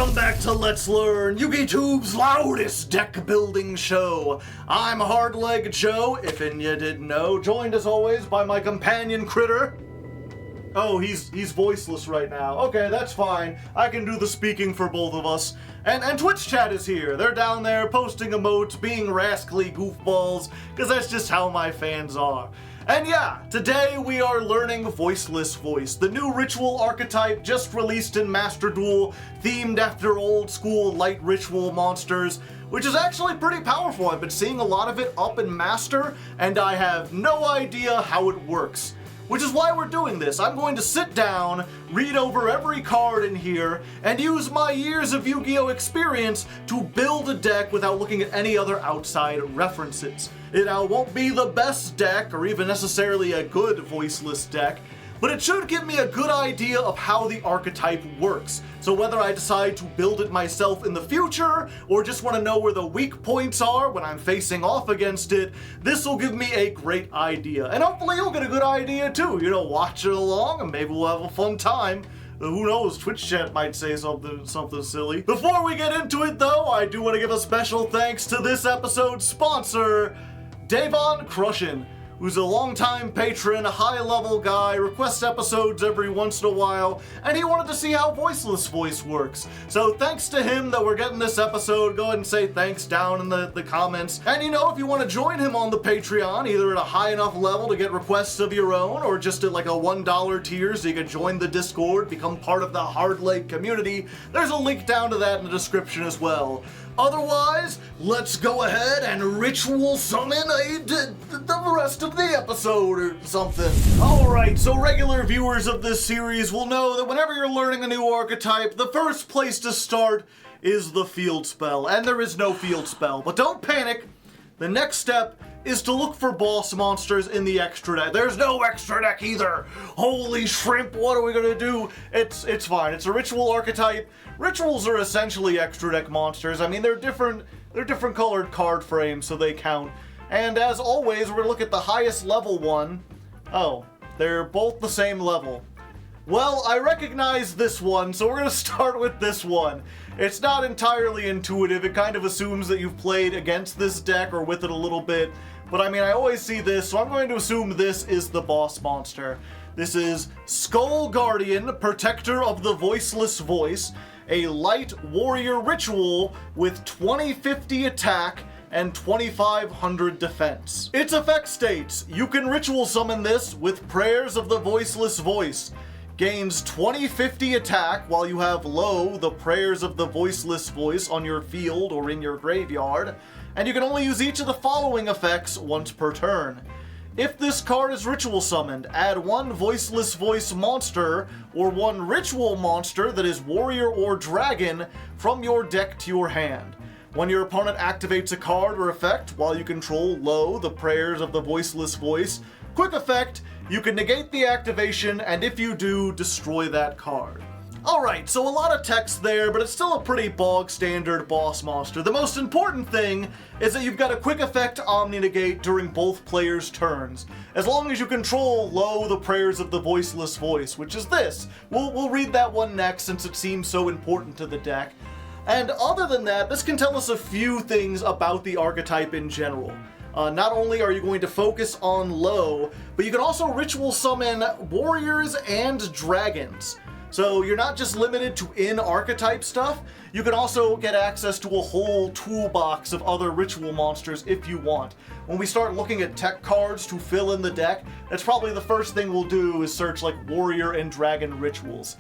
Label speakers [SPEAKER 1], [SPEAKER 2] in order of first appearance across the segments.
[SPEAKER 1] Welcome back to Let's Learn, YugiTube's loudest deck building show. I'm Hardleg Joe, if you didn't know, joined as always by my companion critter. Oh, he's voiceless right now. Okay, that's fine. I can do the speaking for both of us. And Twitch chat is here. They're down there posting emotes, being rascally goofballs, because that's just how my fans are. And yeah, today we are learning Voiceless Voice, the new ritual archetype just released in Master Duel, themed after old school light ritual monsters, which is actually pretty powerful. I've been seeing a lot of it up in Master, and I have no idea how it works. Which is why we're doing this. I'm going to sit down, read over every card in here, and use my years of Yu-Gi-Oh! Experience to build a deck without looking at any other outside references. It won't be the best deck, or even necessarily a good voiceless deck, but it should give me a good idea of how the archetype works. So whether I decide to build it myself in the future, or just want to know where the weak points are when I'm facing off against it, this will give me a great idea. And hopefully you'll get a good idea too. You know, watch it along and maybe we'll have a fun time. Who knows, Twitch chat might say something silly. Before we get into it though, I do want to give a special thanks to this episode's sponsor, Davon Crushin', who's a longtime patron, a high-level guy, requests episodes every once in a while, and he wanted to see how Voiceless Voice works. So thanks to him that we're getting this episode. Go ahead and say thanks down in the comments. And you know, if you want to join him on the Patreon, either at a high enough level to get requests of your own, or just at like a $1 tier so you can join the Discord, become part of the Hardleg community, there's a link down to that in the description as well. Otherwise, let's go ahead and ritual summon the rest of the episode or something. Alright, so regular viewers of this series will know that whenever you're learning a new archetype, the first place to start is the field spell. And there is no field spell, but don't panic. The next step is to look for boss monsters in the extra deck. There's no extra deck either. Holy shrimp, what are we gonna do? It's fine. It's a ritual archetype. Rituals are essentially extra deck monsters. I mean, they're different colored card frames, so they count. And as always, we're gonna look at the highest level one. Oh, they're both the same level. Well, I recognize this one, so we're gonna start with this one. It's not entirely intuitive. It kind of assumes that you've played against this deck or with it a little bit. But I mean, I always see this, so I'm going to assume this is the boss monster. This is Skull Guardian, Protector of the Voiceless Voice, a light warrior ritual with 2050 attack and 2500 defense. Its effect states, you can ritual summon this with prayers of the Voiceless Voice. Gains 2050 attack while you have low the prayers of the Voiceless Voice on your field or in your graveyard, and you can only use each of the following effects once per turn. If this card is ritual summoned, add one Voiceless Voice monster or one ritual monster that is warrior or dragon from your deck to your hand. When your opponent activates a card or effect while you control low the prayers of the Voiceless Voice, quick effect, you can negate the activation, and if you do, destroy that card. Alright, so a lot of text there, but it's still a pretty bog standard boss monster. The most important thing is that you've got a quick effect Omni-negate during both players' turns, as long as you control low the prayers of the Voiceless Voice, which is this. We'll read that one next since it seems so important to the deck. And other than that, this can tell us a few things about the archetype in general. Not only are you going to focus on low, but you can also ritual summon warriors and dragons. So you're not just limited to in-archetype stuff, you can also get access to a whole toolbox of other ritual monsters if you want. When we start looking at tech cards to fill in the deck, that's probably the first thing we'll do is search like warrior and dragon rituals.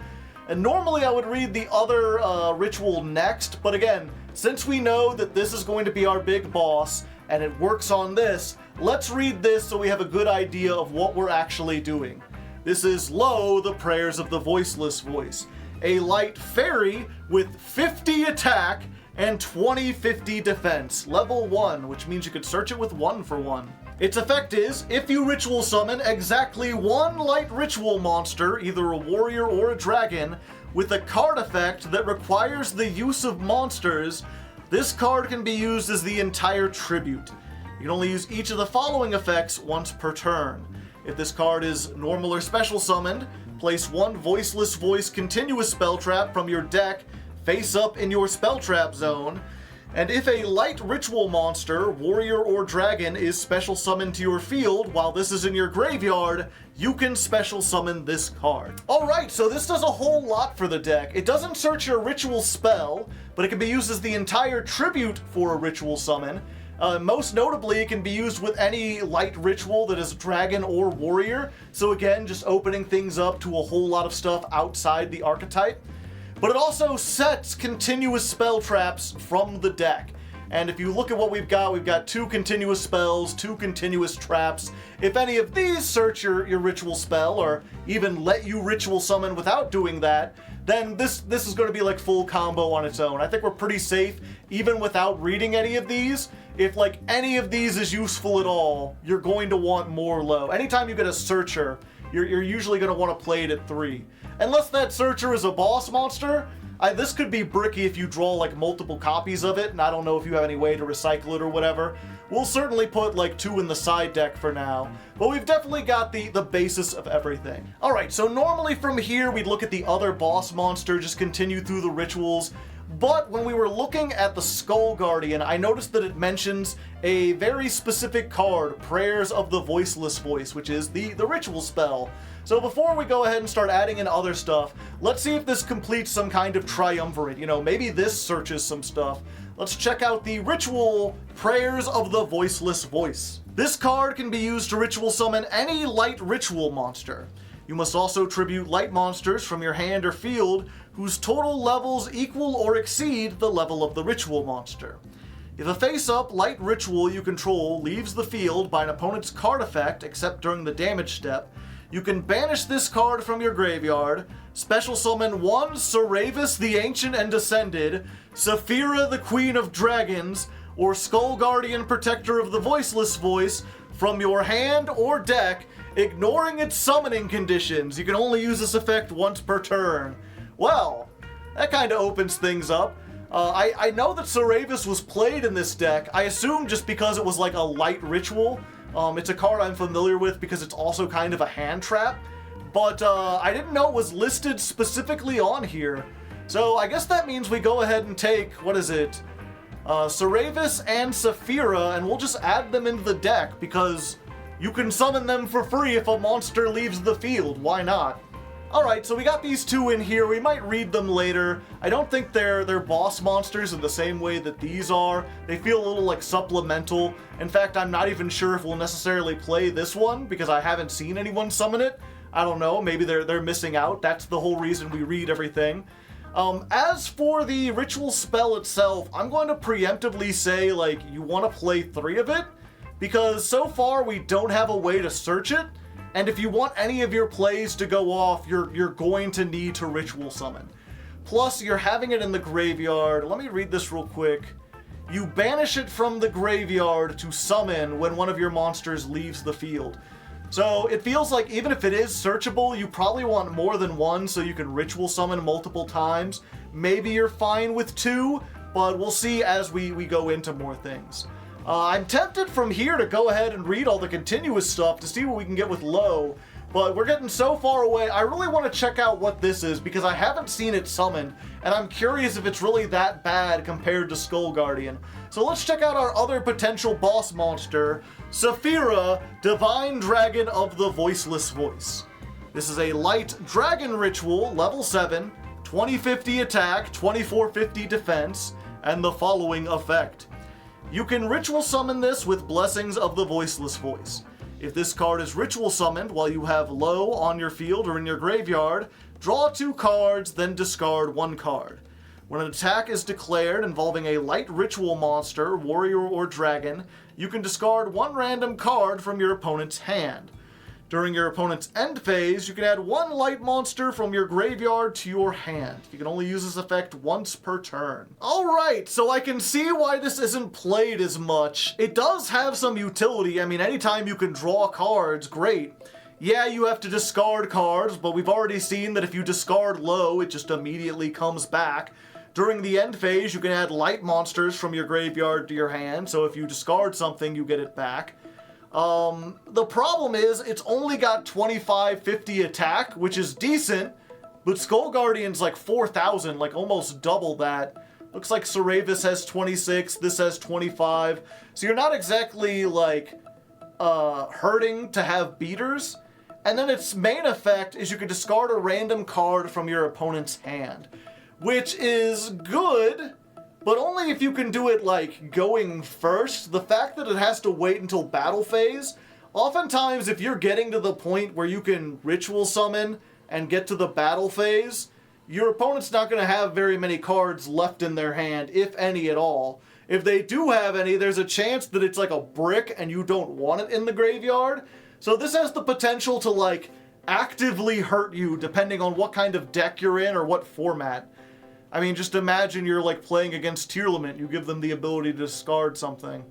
[SPEAKER 1] And normally I would read the other ritual next, but again, since we know that this is going to be our big boss, and it works on this, let's read this so we have a good idea of what we're actually doing. This is Low, the Prayers of the Voiceless Voice, a light fairy with 50 attack and 2050 defense, level 1, which means you could search it with 1 for 1. Its effect is, if you ritual summon exactly one light ritual monster, either a warrior or a dragon, with a card effect that requires the use of monsters, this card can be used as the entire tribute. You can only use each of the following effects once per turn. If this card is normal or special summoned, place one Voiceless Voice continuous spell trap from your deck face up in your spell trap zone. And if a light ritual monster, warrior or dragon, is special summoned to your field while this is in your graveyard, you can special summon this card. Alright, so this does a whole lot for the deck. It doesn't search your ritual spell, but it can be used as the entire tribute for a ritual summon. Most notably, it can be used with any light ritual that is dragon or warrior, so again, just opening things up to a whole lot of stuff outside the archetype. But it also sets continuous spell traps from the deck. And if you look at what we've got 2 continuous spells, 2 continuous traps. If any of these search your ritual spell, or even let you ritual summon without doing that, then this is going to be like full combo on its own. I think we're pretty safe, even without reading any of these. If like any of these is useful at all, you're going to want more low. Anytime you get a searcher, you're usually going to want to play it at 3. Unless that searcher is a boss monster, this could be bricky if you draw like multiple copies of it, and I don't know if you have any way to recycle it or whatever. We'll certainly put like 2 in the side deck for now, but we've definitely got the basis of everything. Alright, so normally from here we'd look at the other boss monster, just continue through the rituals, but when we were looking at the Skull Guardian, I noticed that it mentions a very specific card, Prayers of the Voiceless Voice, which is the ritual spell. So before we go ahead and start adding in other stuff, let's see if this completes some kind of triumvirate. You know, maybe this searches some stuff. Let's check out the ritual Prayers of the Voiceless Voice. This card can be used to ritual summon any light ritual monster. You must also tribute light monsters from your hand or field whose total levels equal or exceed the level of the ritual monster. If a face-up light ritual you control leaves the field by an opponent's card effect, except during the damage step, you can banish this card from your graveyard, special summon 1 Saravis the Ancient and Descended, Saphira the Queen of Dragons, or Skull Guardian Protector of the Voiceless Voice from your hand or deck, ignoring its summoning conditions. You can only use this effect once per turn. Well, that kind of opens things up. I know that Saravis was played in this deck. I assume just because it was like a light ritual. It's a card I'm familiar with because it's also kind of a hand trap, but I didn't know it was listed specifically on here. So I guess that means we go ahead and take, what is it, Saravis and Saphira, and we'll just add them into the deck because you can summon them for free if a monster leaves the field. Why not? Alright, so we got these 2 in here. We might read them later. I don't think they're boss monsters in the same way that these are. They feel a little like supplemental. In fact, I'm not even sure if we'll necessarily play this one because I haven't seen anyone summon it. I don't know, maybe they're missing out. That's the whole reason we read everything. As for the ritual spell itself, I'm going to preemptively say, like, you want to play 3 of it, because so far we don't have a way to search it. And if you want any of your plays to go off, you're going to need to ritual summon. Plus, you're having it in the graveyard. Let me read this real quick. You banish it from the graveyard to summon when one of your monsters leaves the field. So it feels like even if it is searchable, you probably want more than 1 so you can ritual summon multiple times. Maybe you're fine with 2, but we'll see as we go into more things. I'm tempted from here to go ahead and read all the continuous stuff to see what we can get with low, but we're getting so far away. I really want to check out what this is because I haven't seen it summoned, and I'm curious if it's really that bad compared to Skull Guardian. So let's check out our other potential boss monster, Saphira, Divine Dragon of the Voiceless Voice. This is a light dragon ritual, level 7, 2050 attack, 2450 defense, and the following effect. You can ritual summon this with Blessings of the Voiceless Voice. If this card is ritual summoned while you have low on your field or in your graveyard, draw 2 cards, then discard 1 card. When an attack is declared involving a light ritual monster, warrior, or dragon, you can discard 1 random card from your opponent's hand. During your opponent's end phase, you can add 1 light monster from your graveyard to your hand. You can only use this effect once per turn. Alright, so I can see why this isn't played as much. It does have some utility. I mean, anytime you can draw cards, great. Yeah, you have to discard cards, but we've already seen that if you discard low, it just immediately comes back. During the end phase, you can add light monsters from your graveyard to your hand, so if you discard something, you get it back. The problem is, it's only got 2550 attack, which is decent, but Skull Guardian's like 4,000, like almost double that. Looks like Saravis has 26, this has 25. So you're not exactly like hurting to have beaters. And then its main effect is you can discard a random card from your opponent's hand, which is good, but only if you can do it like going first. The fact that it has to wait until battle phase, oftentimes if you're getting to the point where you can ritual summon and get to the battle phase, your opponent's not going to have very many cards left in their hand, if any at all. If they do have any, there's a chance that it's like a brick and you don't want it in the graveyard. So this has the potential to like actively hurt you depending on what kind of deck you're in or what format. I mean, just imagine you're like playing against Tearlament, you give them the ability to discard something.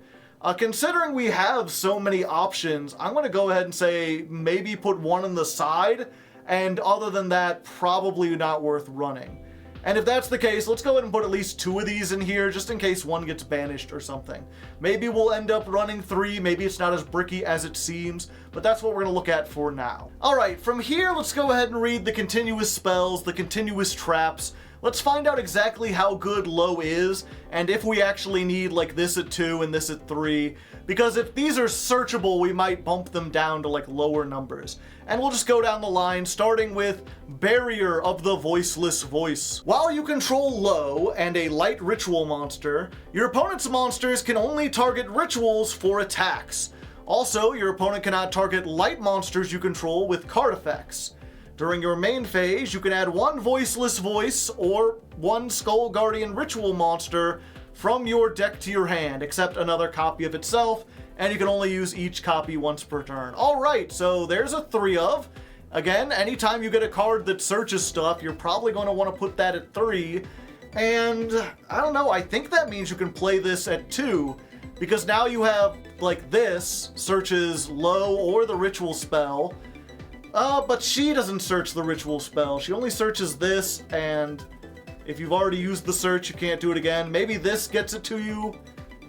[SPEAKER 1] Considering we have so many options, I'm going to go ahead and say maybe put one on the side, and other than that, probably not worth running. And if that's the case, let's go ahead and put at least 2 of these in here, just in case one gets banished or something. Maybe we'll end up running 3, maybe it's not as bricky as it seems, but that's what we're going to look at for now. Alright, from here, let's go ahead and read the continuous spells, the continuous traps. Let's find out exactly how good low is, and if we actually need like this at 2 and this at 3, because if these are searchable, we might bump them down to like lower numbers. And we'll just go down the line, starting with Barrier of the Voiceless Voice. While you control low and a light ritual monster, your opponent's monsters can only target rituals for attacks. Also, your opponent cannot target light monsters you control with card effects. During your main phase, you can add 1 Voiceless Voice or 1 Skull Guardian ritual monster from your deck to your hand, except another copy of itself, and you can only use each copy once per turn. Alright, so there's a 3 of. Again, anytime you get a card that searches stuff, you're probably going to want to put that at 3. And, I don't know, I think that means you can play this at 2, because now you have, like this, searches low or the ritual spell. But she doesn't search the ritual spell. She only searches this, and if you've already used the search, you can't do it again. Maybe this gets it to you.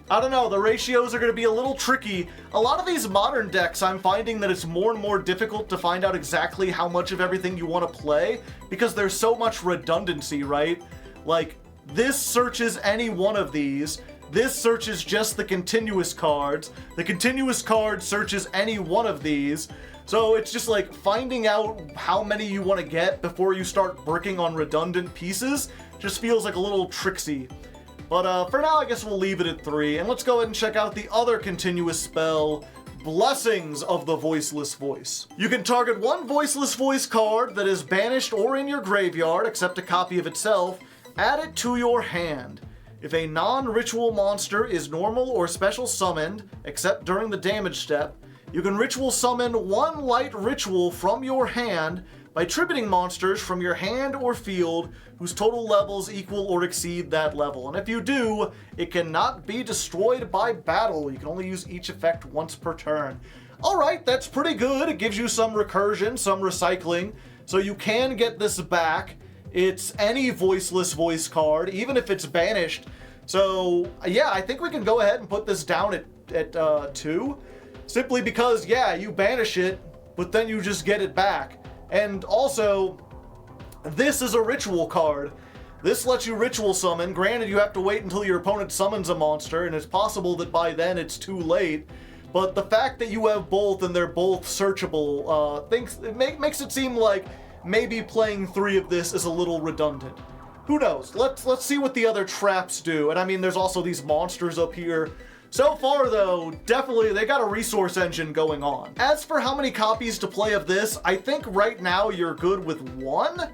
[SPEAKER 1] I don't know, the ratios are going to be a little tricky. A lot of these modern decks, I'm finding that it's more and more difficult to find out exactly how much of everything you want to play, because there's so much redundancy, right? Like, this searches any one of these. This searches just the continuous cards. The continuous card searches any one of these. So it's just like finding out how many you want to get before you start bricking on redundant pieces just feels like a little tricksy. But for now, I guess we'll leave it at 3. And let's go ahead and check out the other continuous spell, Blessings of the Voiceless Voice. You can target 1 Voiceless Voice card that is banished or in your graveyard, except a copy of itself, add it to your hand. If a non-ritual monster is normal or special summoned, except during the damage step, you can ritual summon 1 light ritual from your hand by tributing monsters from your hand or field whose total levels equal or exceed that level. And if you do, it cannot be destroyed by battle. You can only use each effect once per turn. Alright, that's pretty good. It gives you some recursion, some recycling, so you can get this back. It's any Voiceless Voice card, even if it's banished. So, yeah, I think we can go ahead and put this down at 2. Simply because, yeah, you banish it, but then you just get it back. And also, this is a ritual card. This lets you ritual summon. Granted, you have to wait until your opponent summons a monster, and it's possible that by then it's too late. But the fact that you have both and they're both searchable, makes it seem like maybe playing 3 of this is a little redundant. Who knows? Let's see what the other traps do. And I mean, there's also these monsters up here. So far, though, definitely they got a resource engine going on. As for how many copies to play of this, I think right now you're good with 1.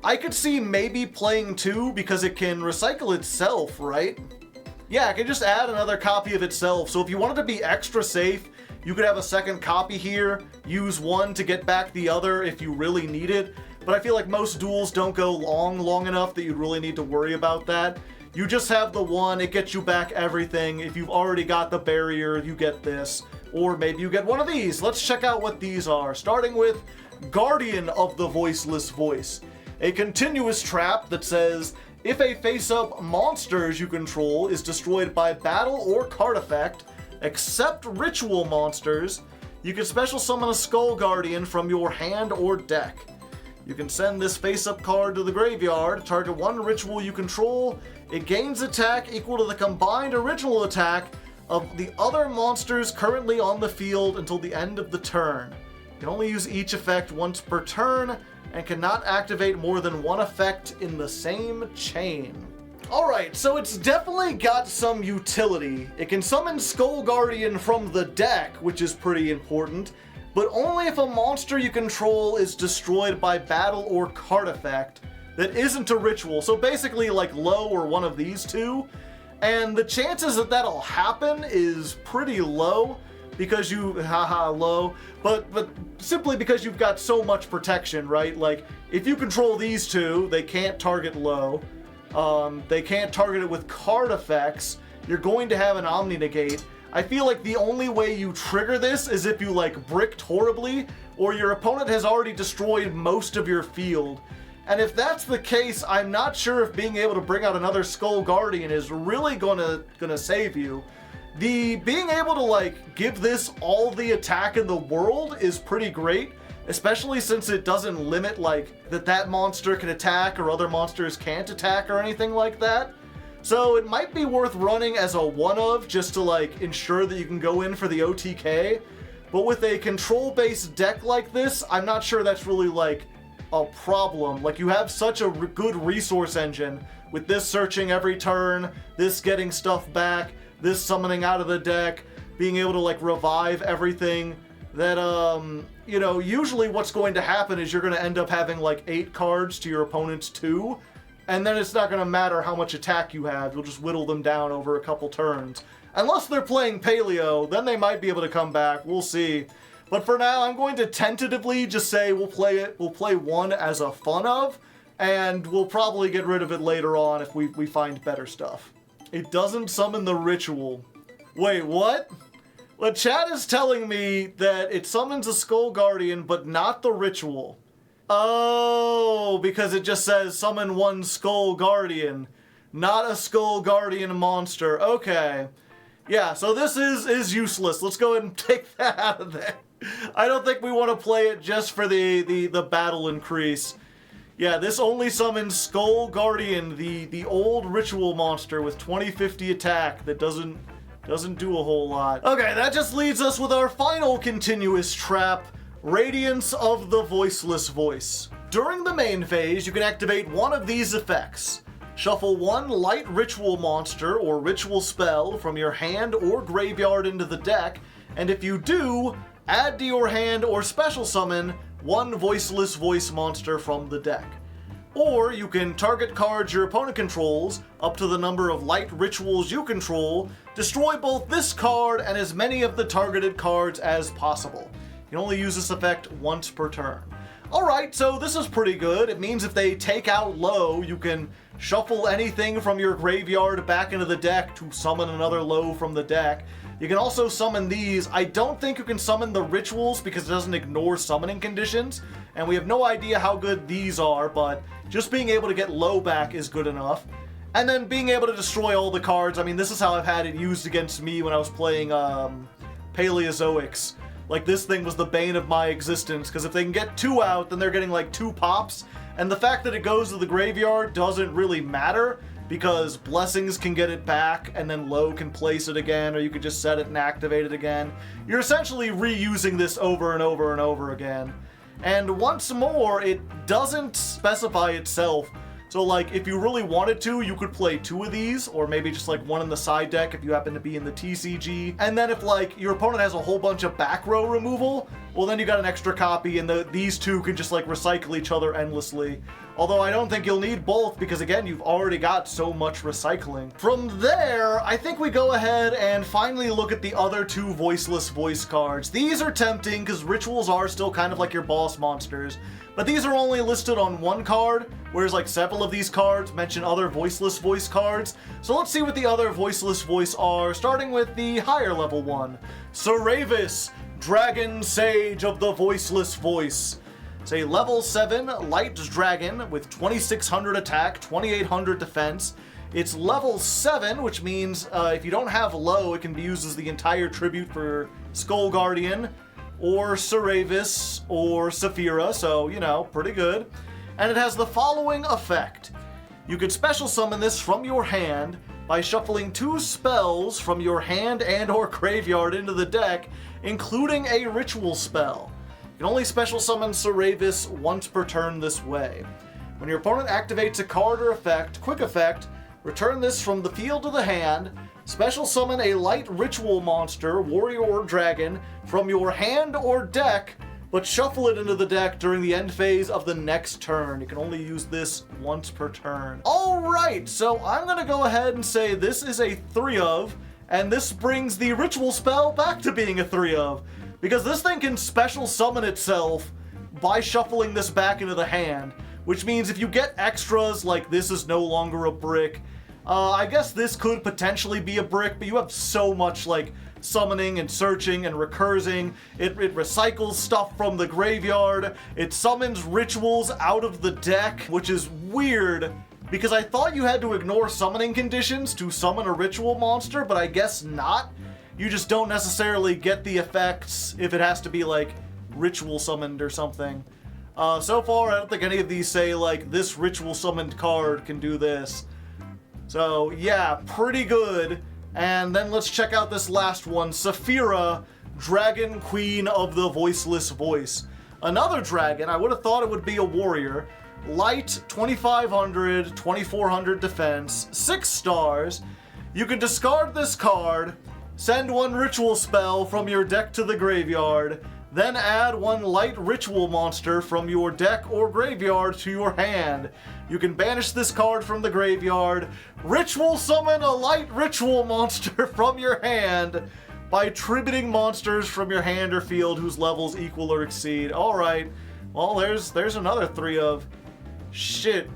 [SPEAKER 1] I could see maybe playing 2 because it can recycle itself, right? Yeah, it can just add another copy of itself. So if you wanted to be extra safe, you could have a second copy here, use 1 to get back the other if you really need it. But I feel like most duels don't go long enough that you'd really need to worry about that. You just have the 1, it gets you back everything. If you've already got the barrier, you get this. Or maybe you get one of these. Let's check out what these are, starting with Guardian of the Voiceless Voice. A continuous trap that says, if a face-up monsters you control is destroyed by battle or card effect, except ritual monsters, you can special summon a Skull Guardian from your hand or deck. You can send this face-up card to the graveyard, target one ritual you control. It gains attack equal to the combined original attack of the other monsters currently on the field until the end of the turn. You can only use each effect once per turn, and cannot activate more than one effect in the same chain. Alright, so it's definitely got some utility. It can summon Skull Guardian from the deck, which is pretty important, but only if a monster you control is destroyed by battle or card effect that isn't a ritual. So basically like low or one of these two. And the chances that that'll happen is pretty low because but simply because you've got so much protection, right? Like if you control these two, they can't target low. They can't target it with card effects. You're going to have an Omni Negate. I feel like the only way you trigger this is if you like bricked horribly, or your opponent has already destroyed most of your field. And if that's the case, I'm not sure if being able to bring out another Skull Guardian is really gonna save you. Being able to like give this all the attack in the world is pretty great, especially since it doesn't limit like that monster can attack or other monsters can't attack or anything like that. So it might be worth running as a one-of just to like ensure that you can go in for the OTK. But with a control-based deck like this, I'm not sure that's really like a problem. Like you have such a good resource engine with this searching every turn, this getting stuff back, this summoning out of the deck, being able to like revive everything, that you know, usually what's going to happen is you're going to end up having like 8 cards to your opponent's 2, and then it's not going to matter how much attack you have. You'll just whittle them down over a couple turns. Unless they're playing Paleo, then they might be able to come back. We'll see. But for now, I'm going to tentatively just say we'll play one as a fun of, and we'll probably get rid of it later on if we find better stuff. It doesn't summon the ritual. Wait, what? Well, chat is telling me that it summons a Skull Guardian, but not the ritual. Oh, because it just says summon one Skull Guardian, not a Skull Guardian monster. Okay. Yeah, so this is useless. Let's go ahead and take that out of there. I don't think we want to play it just for the battle increase. Yeah, this only summons Skull Guardian, the old ritual monster with 2050 attack that doesn't do a whole lot. Okay, that just leaves us with our final continuous trap, Radiance of the Voiceless Voice. During the main phase, you can activate one of these effects. Shuffle one light ritual monster or ritual spell from your hand or graveyard into the deck, and if you do, add to your hand or special summon one Voiceless Voice monster from the deck. Or you can target cards your opponent controls up to the number of light rituals you control, destroy both this card and as many of the targeted cards as possible. You can only use this effect once per turn. Alright, so this is pretty good. It means if they take out low, you can shuffle anything from your graveyard back into the deck to summon another low from the deck. You can also summon these. I don't think you can summon the rituals because it doesn't ignore summoning conditions, and we have no idea how good these are, but just being able to get low back is good enough. And then being able to destroy all the cards. I mean, this is how I've had it used against me when I was playing Paleozoics. Like, this thing was the bane of my existence, because if they can get 2 out, then they're getting like 2 pops, and the fact that it goes to the graveyard doesn't really matter, because Blessings can get it back, and then Low can place it again, or you could just set it and activate it again. You're essentially reusing this over and over and over again. And once more, it doesn't specify itself. So like, if you really wanted to, you could play 2 of these, or maybe just like one in the side deck if you happen to be in the TCG. And then if like, your opponent has a whole bunch of back row removal, well then you got an extra copy, and these 2 can just like recycle each other endlessly. Although I don't think you'll need both, because again, you've already got so much recycling. From there, I think we go ahead and finally look at the other 2 Voiceless Voice cards. These are tempting, because rituals are still kind of like your boss monsters, but these are only listed on 1 card, whereas like several of these cards mention other Voiceless Voice cards. So let's see what the other Voiceless Voice are, starting with the higher level one. Saravis, Dragon Sage of the Voiceless Voice. It's a level 7 light dragon with 2600 attack, 2800 defense. It's level 7, which means if you don't have low, it can be used as the entire tribute for Skull Guardian. or Saravis, or Saphira, so, you know, pretty good. And it has the following effect. You can special summon this from your hand by shuffling 2 spells from your hand and or graveyard into the deck, including a ritual spell. You can only special summon Saravis once per turn this way. When your opponent activates a card or effect, quick effect, return this from the field to the hand, special summon a light ritual monster, warrior or dragon, from your hand or deck, but shuffle it into the deck during the end phase of the next turn. You can only use this once per turn. Alright, so I'm gonna go ahead and say this is a 3 of, and this brings the ritual spell back to being a 3 of, because this thing can special summon itself by shuffling this back into the hand, which means if you get extras like this is no longer a brick, I guess this could potentially be a brick, but you have so much like summoning and searching and recursing. It recycles stuff from the graveyard. It summons rituals out of the deck, which is weird because I thought you had to ignore summoning conditions to summon a ritual monster, but I guess not. You just don't necessarily get the effects if it has to be like ritual summoned or something. So far, I don't think any of these say like this ritual summoned card can do this. So yeah, pretty good. And then let's check out this last one, Saphira, Dragon Queen of the Voiceless Voice. Another dragon, I would have thought it would be a warrior. Light, 2500, 2400 defense, 6 stars. You can discard this card, send 1 ritual spell from your deck to the graveyard, then add 1 light ritual monster from your deck or graveyard to your hand. You can banish this card from the graveyard, ritual summon a light ritual monster from your hand by tributing monsters from your hand or field whose levels equal or exceed. Alright, well there's another 3 of. Shit,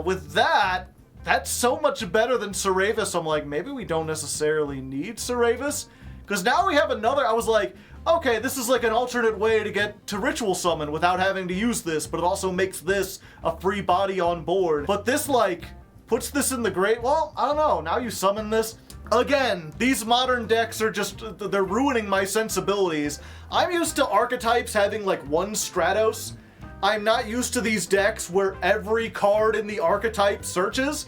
[SPEAKER 1] with that, that's so much better than Saravis. I'm like, maybe we don't necessarily need Saravis? Because now we have another, I was like, okay, this is like an alternate way to get to ritual summon without having to use this, but it also makes this a free body on board. But this like puts this in the great, well, I don't know, now you summon this. Again, these modern decks are just, they're ruining my sensibilities. I'm used to archetypes having like 1 Stratos. I'm not used to these decks where every card in the archetype searches.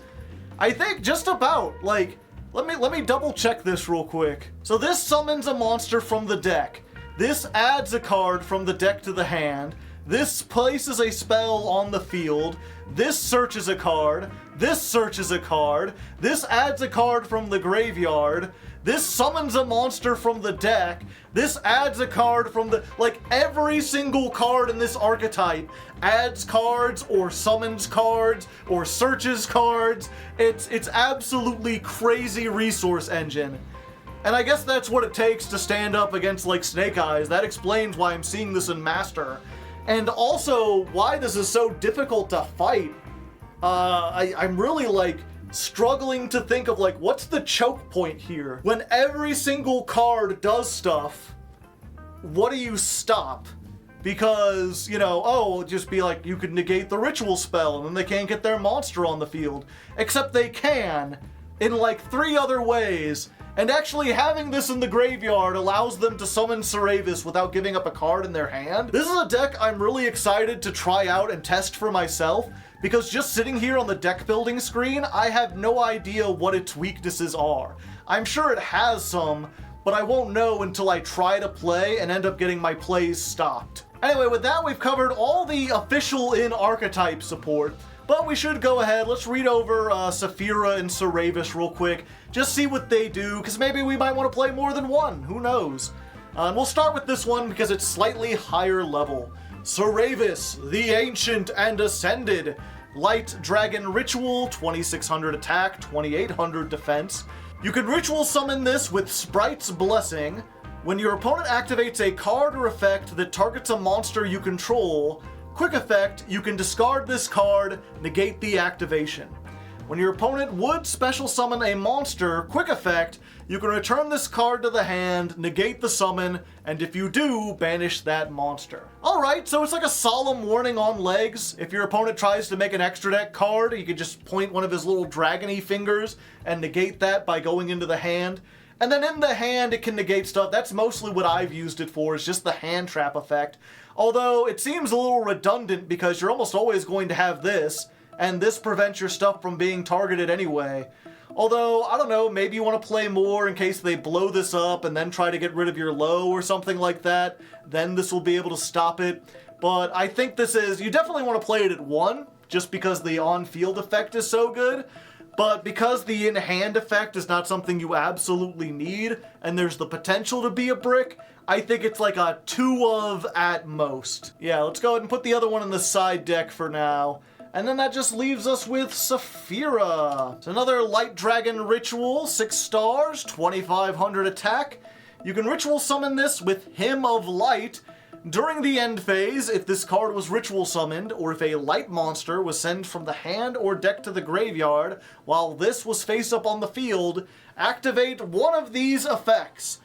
[SPEAKER 1] I think just about, like, let me double check this real quick. So this summons a monster from the deck. This adds a card from the deck to the hand. This places a spell on the field. This searches a card. This searches a card. This adds a card from the graveyard. This summons a monster from the deck. This adds a card from the... Like, every single card in this archetype adds cards or summons cards or searches cards. It's absolutely crazy resource engine. And I guess that's what it takes to stand up against, like, Snake Eyes. That explains why I'm seeing this in Master. And also, why this is so difficult to fight. I'm really, like, struggling to think of, like, what's the choke point here? When every single card does stuff, what do you stop? Because, you know, oh, it'll just be like, you could negate the ritual spell, and then they can't get their monster on the field. Except they can, in, like, 3 other ways. And actually having this in the graveyard allows them to summon Saravis without giving up a card in their hand. This is a deck I'm really excited to try out and test for myself, because just sitting here on the deck building screen, I have no idea what its weaknesses are. I'm sure it has some, but I won't know until I try to play and end up getting my plays stopped. Anyway, with that, we've covered all the official in-archetype support. But we should go ahead, let's read over Saphira and Saravis real quick, just see what they do, because maybe we might want to play more than one, who knows. And we'll start with this one because it's slightly higher level. Saravis, the Ancient and Ascended. Light Dragon Ritual, 2600 attack, 2800 defense. You can ritual summon this with Sprite's Blessing. When your opponent activates a card or effect that targets a monster you control, quick effect, you can discard this card, negate the activation. When your opponent would special summon a monster, quick effect, you can return this card to the hand, negate the summon, and if you do, banish that monster. Alright, so it's like a solemn warning on legs. If your opponent tries to make an extra deck card, you can just point one of his little dragony fingers and negate that by going into the hand. And then in the hand, it can negate stuff. That's mostly what I've used it for, is just the hand trap effect. Although, it seems a little redundant because you're almost always going to have this, and this prevents your stuff from being targeted anyway. Although, I don't know, maybe you want to play more in case they blow this up and then try to get rid of your low or something like that. Then this will be able to stop it. But I think this is, you definitely want to play it at 1, just because the on-field effect is so good. But because the in-hand effect is not something you absolutely need, and there's the potential to be a brick, I think it's like a 2 of at most. Yeah, let's go ahead and put the other one in the side deck for now. And then that just leaves us with Saphira. It's another Light Dragon Ritual, 6 stars, 2500 attack. You can Ritual Summon this with Hymn of Light. During the end phase, if this card was ritual summoned, or if a light monster was sent from the hand or deck to the graveyard, while this was face up on the field, activate one of these effects.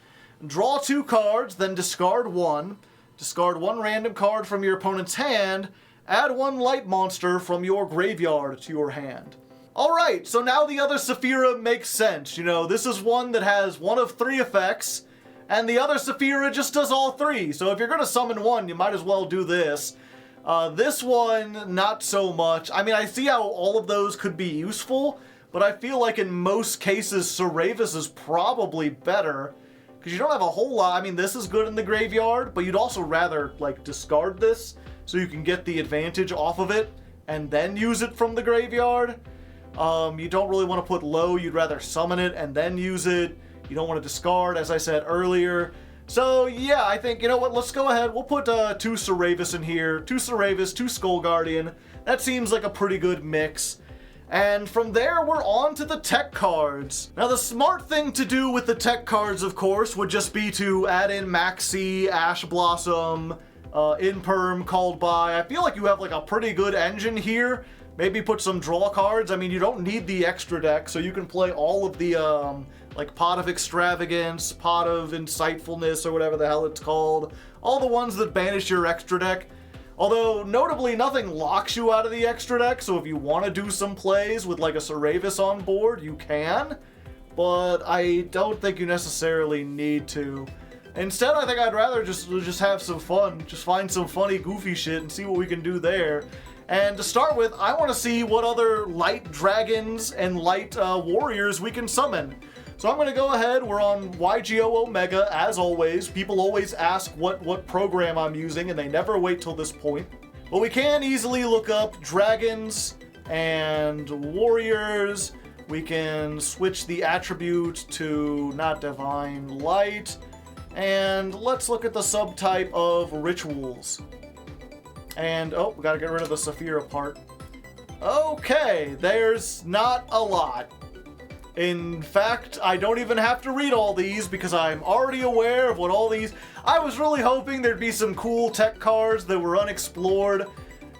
[SPEAKER 1] Draw 2 cards, then discard 1. Discard 1 random card from your opponent's hand. Add 1 light monster from your graveyard to your hand. Alright, so now the other Saphira makes sense. You know, this is one that has 1 of 3 effects, and the other Saphira just does all 3. So if you're going to summon one, you might as well do this. This one, not so much. I mean, I see how all of those could be useful, but I feel like in most cases, Saravis is probably better. Because you don't have a whole lot. I mean, this is good in the graveyard, but you'd also rather, like, discard this so you can get the advantage off of it and then use it from the graveyard. You don't really want to put low. You'd rather summon it and then use it. You don't want to discard, as I said earlier. So, yeah, I think, you know what, let's go ahead. We'll put 2 Saravis in here. 2 Saravis, 2 Skull Guardian. That seems like a pretty good mix. And from there, we're on to the tech cards. Now, the smart thing to do with the tech cards, of course, would just be to add in Maxi, Ash Blossom, Imperm, Called By. I feel like you have, like, a pretty good engine here. Maybe put some draw cards. I mean, you don't need the extra deck, so you can play all of the, like Pot of Extravagance, Pot of Insightfulness, or whatever the hell it's called. All the ones that banish your extra deck. Although, notably, nothing locks you out of the extra deck, so if you want to do some plays with like a Saravis on board, you can. But I don't think you necessarily need to. Instead, I think I'd rather just have some fun. Just find some funny, goofy shit and see what we can do there. And to start with, I want to see what other light dragons and light warriors we can summon. So I'm going to go ahead. We're on yugioh Omega, as always. People always ask what program I'm using, and they never wait till this point. But we can easily look up dragons and warriors. We can switch the attribute to not divine light. And let's look at the subtype of rituals. And, oh, we gotta get rid of the Saphira part. Okay, there's not a lot. In fact, I don't even have to read all these because I'm already aware of what all these... I was really hoping there'd be some cool tech cards that were unexplored.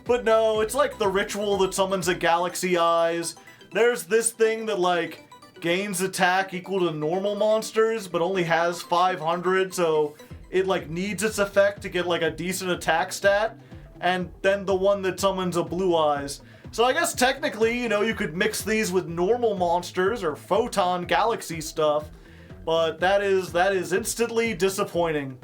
[SPEAKER 1] But no, it's like the ritual that summons a Galaxy Eyes. There's this thing that, like, gains attack equal to normal monsters, but only has 500, so it, like, needs its effect to get, like, a decent attack stat. And then the one that summons a Blue Eyes. So I guess technically, you know, you could mix these with normal monsters or Photon Galaxy stuff, but that is instantly disappointing.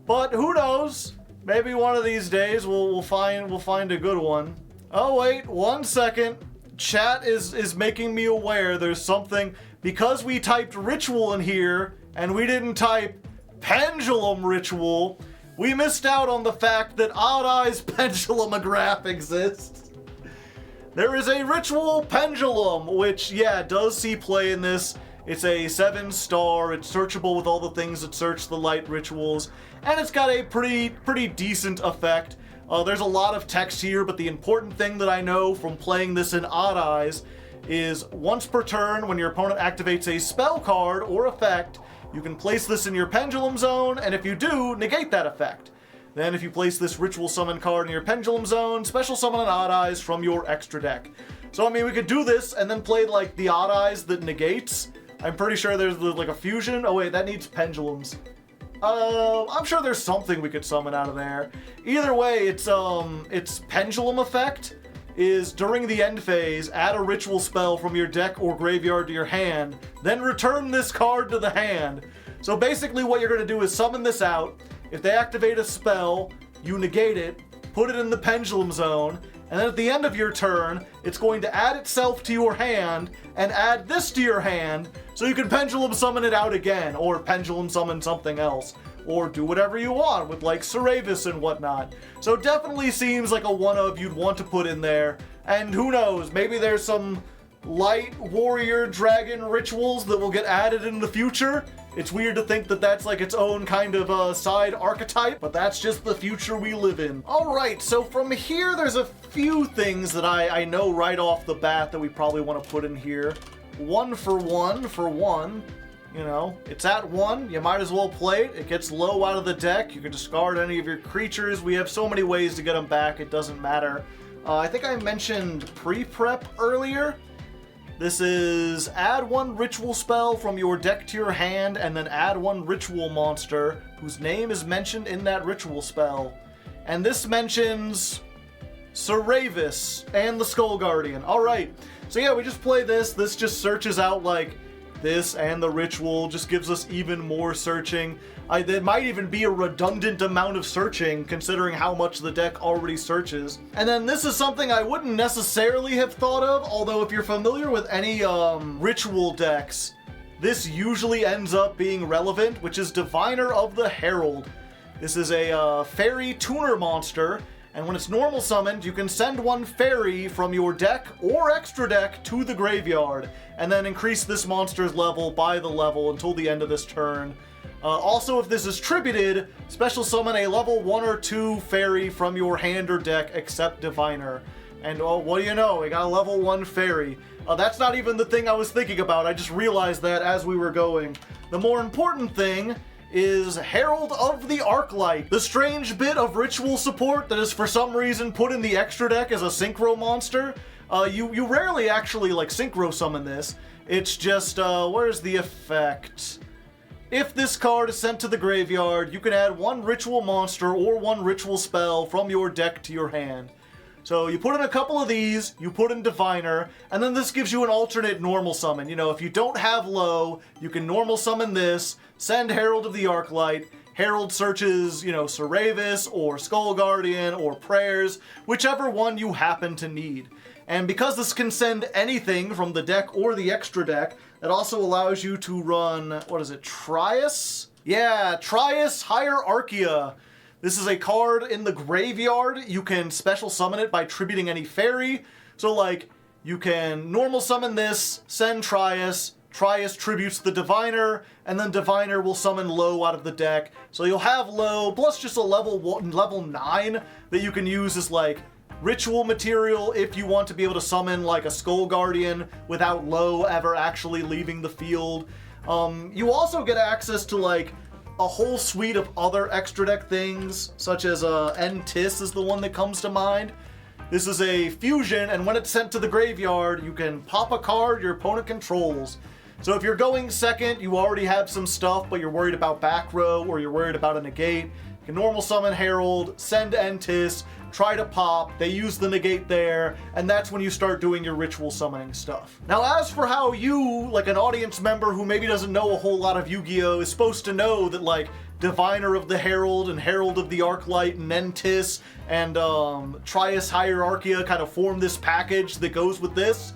[SPEAKER 1] But who knows? Maybe one of these days we'll find a good one. Oh wait, 1 second. Chat is making me aware there's something, because we typed ritual in here and we didn't type pendulum ritual. We missed out on the fact that Odd Eye's Pendulumograph exists. There is a ritual pendulum, which, yeah, does see play in this. It's a 7-star, it's searchable with all the things that search the light rituals, and it's got a pretty decent effect. There's a lot of text here, but the important thing that I know from playing this in Odd Eyes is once per turn, when your opponent activates a spell card or effect, you can place this in your pendulum zone, and if you do, negate that effect. Then if you place this ritual summon card in your pendulum zone, special summon an Odd Eyes from your extra deck. So I mean, we could do this and then play like the Odd Eyes that negates. I'm pretty sure there's like a fusion. Oh wait, that needs pendulums. I'm sure there's something we could summon out of there. Either way, it's pendulum effect. is during the end phase, add a ritual spell from your deck or graveyard to your hand, then return this card to the hand. So basically what you're going to do is summon this out. If they activate a spell, you negate it, put it in the pendulum zone, and then at the end of your turn, it's going to add itself to your hand and add this to your hand, so you can pendulum summon it out again, or pendulum summon something else, or do whatever you want with like Saravis and whatnot. So it definitely seems like a one-of you'd want to put in there, and who knows, maybe there's some light warrior dragon rituals that will get added in the future. It's weird to think that that's like its own kind of side archetype, but that's just the future we live in. Alright, so from here there's a few things that I know right off the bat that we probably want to put in here. One for one. You know, it's at 1, you might as well play it. It gets low out of the deck, you can discard any of your creatures. We have so many ways to get them back, it doesn't matter. I think I mentioned pre-prep earlier. This is add 1 ritual spell from your deck to your hand, and then add 1 ritual monster whose name is mentioned in that ritual spell. And this mentions Saravis and the Skull Guardian. Alright, so yeah, we just play this. This just searches out like this, and the ritual just gives us even more searching. There might even be a redundant amount of searching considering how much the deck already searches. And then this is something I wouldn't necessarily have thought of, although if you're familiar with any ritual decks, this usually ends up being relevant, which is Diviner of the Herald. This is a fairy tuner monster, and when it's normal summoned, you can send 1 fairy from your deck or extra deck to the graveyard, and then increase this monster's level by the level until the end of this turn. Also, if this is tributed, special summon a level 1 or 2 fairy from your hand or deck except Diviner. And what do you know, we got a level 1 fairy. That's not even the thing I was thinking about, I just realized that as we were going. The more important thing is Herald of the Arclight, the strange bit of ritual support that is for some reason put in the extra deck as a synchro monster. You rarely actually like synchro summon this. It's just, where's the effect? If this card is sent to the graveyard, you can add 1 ritual monster or 1 ritual spell from your deck to your hand. So you put in a couple of these, you put in Diviner, and then this gives you an alternate normal summon. You know, if you don't have low, you can normal summon this, send Herald of the Arclight. Herald searches, you know, Saravis or Skull Guardian or Prayers, whichever one you happen to need. And because this can send anything from the deck or the extra deck, it also allows you to run, what is it, Trias? Yeah, Trias Hierarchia. This is a card in the graveyard. You can special summon it by tributing any fairy. So like, you can normal summon this, send Trias, Trias tributes the Diviner, and then Diviner will summon low out of the deck. So you'll have low, plus just a level 9 that you can use as like ritual material if you want to be able to summon like a Skull Guardian without low ever actually leaving the field. You also get access to like a whole suite of other extra deck things, such as Entis is the one that comes to mind. This is a fusion, and when it's sent to the graveyard, you can pop a card your opponent controls. So if you're going second, you already have some stuff, but you're worried about back row, or you're worried about a negate, you can normal summon Herald, send Entis, try to pop, they use the negate there, and that's when you start doing your ritual summoning stuff. Now as for how you, like an audience member who maybe doesn't know a whole lot of Yu-Gi-Oh, is supposed to know that like Diviner of the Herald and Herald of the Arclight and Entis and Trias Hierarchia kind of form this package that goes with this,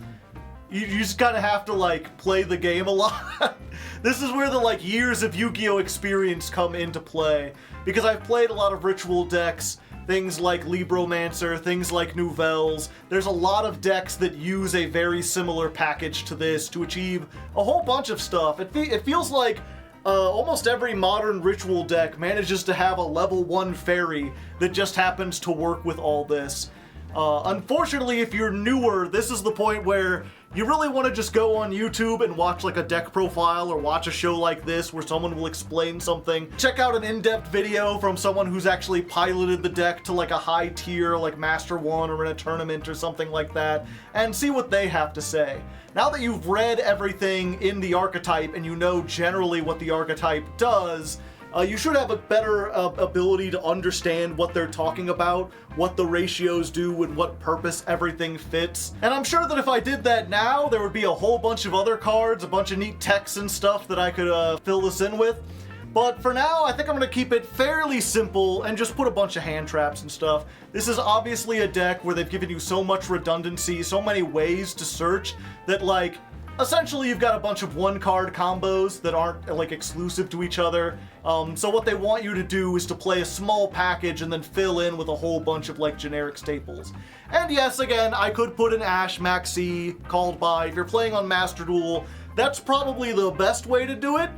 [SPEAKER 1] you just kind of have to like play the game a lot. This is where the like years of Yu-Gi-Oh experience come into play, because I've played a lot of ritual decks, things like Libromancer, things like Nouvelles. There's a lot of decks that use a very similar package to this to achieve a whole bunch of stuff. It feels like almost every modern ritual deck manages to have a level 1 fairy that just happens to work with all this. Unfortunately, if you're newer, this is the point where you really want to just go on YouTube and watch like a deck profile or watch a show like this where someone will explain something. Check out an in-depth video from someone who's actually piloted the deck to like a high tier like Master 1 or in a tournament or something like that, and see what they have to say. Now that you've read everything in the archetype and you know generally what the archetype does, you should have a better ability to understand what they're talking about, what the ratios do, and what purpose everything fits. And I'm sure that if I did that now, there would be a whole bunch of other cards, a bunch of neat text and stuff that I could fill this in with. But for now, I think I'm going to keep it fairly simple and just put a bunch of hand traps and stuff. This is obviously a deck where they've given you so much redundancy, so many ways to search, that like, essentially you've got a bunch of one-card combos that aren't like exclusive to each other. So what they want you to do is to play a small package and then fill in with a whole bunch of like generic staples. And yes, again, I could put an Ash Maxi called by. If you're playing on Master Duel, that's probably the best way to do it.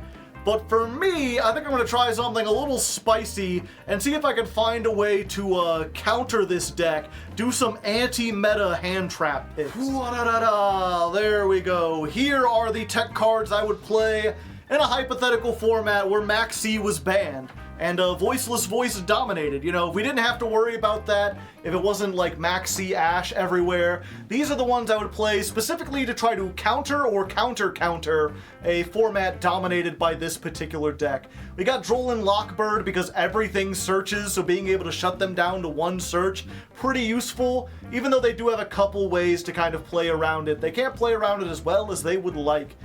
[SPEAKER 1] But for me, I think I'm going to try something a little spicy and see if I can find a way to counter this deck, do some anti-meta hand trap picks. There we go. Here are the tech cards I would play in a hypothetical format where Maxi was banned and Voiceless Voice dominated. You know, if we didn't have to worry about that, if it wasn't like Maxi Ash everywhere, these are the ones I would play specifically to try to counter or counter a format dominated by this particular deck. We got Drollin Lockbird because everything searches, so being able to shut them down to one search, pretty useful, even though they do have a couple ways to kind of play around it. They can't play around it as well as they would like.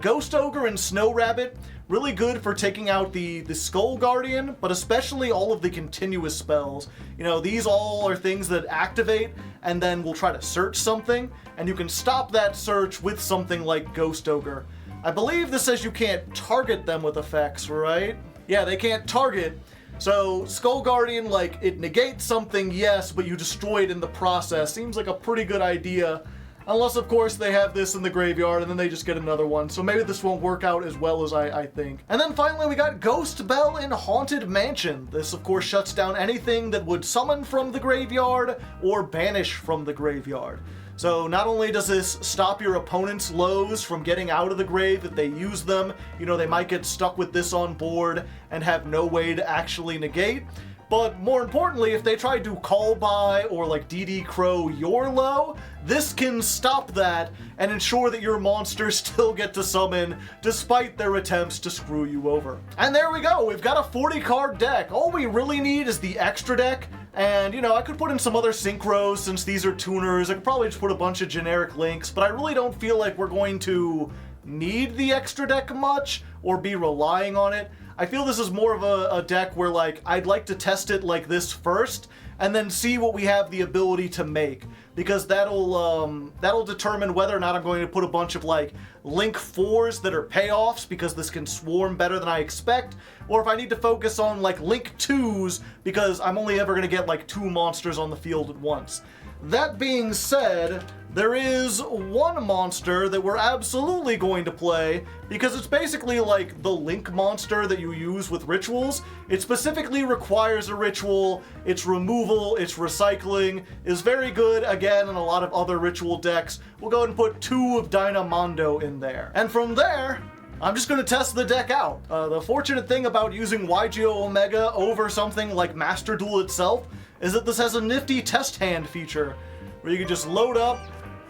[SPEAKER 1] Ghost Ogre and Snow Rabbit, really good for taking out the Skull Guardian, but especially all of the continuous spells. You know, these all are things that activate and then will try to search something, and you can stop that search with something like Ghost Ogre. I believe this says you can't target them with effects, right? Yeah, they can't target. So Skull Guardian, like, it negates something, yes, but you destroy it in the process. Seems like a pretty good idea. Unless, of course, they have this in the graveyard and then they just get another one. So maybe this won't work out as well as I think. And then finally, we got Ghost Bell in Haunted Mansion. This, of course, shuts down anything that would summon from the graveyard or banish from the graveyard. So not only does this stop your opponent's lows from getting out of the grave if they use them, you know, they might get stuck with this on board and have no way to actually negate. But more importantly, if they try to call by or like DD Crow your low, this can stop that and ensure that your monsters still get to summon despite their attempts to screw you over. And there we go, we've got a 40-card deck. All we really need is the extra deck. And, you know, I could put in some other synchros since these are tuners. I could probably just put a bunch of generic links, but I really don't feel like we're going to need the extra deck much or be relying on it. I feel this is more of a deck where, like, I'd like to test it like this first and then see what we have the ability to make, because that'll determine whether or not I'm going to put a bunch of like Link 4s that are payoffs because this can swarm better than I expect, or if I need to focus on like Link 2s because I'm only ever going to get like 2 monsters on the field at once. That being said, there is one monster that we're absolutely going to play because it's basically like the Link monster that you use with rituals. It specifically requires a ritual, its removal, its recycling is very good, again, in a lot of other ritual decks. We'll go ahead and put 2 of Dynamondo in there. And from there, I'm just going to test the deck out. The fortunate thing about using yugioh Omega over something like Master Duel itself is that this has a nifty test hand feature where you can just load up,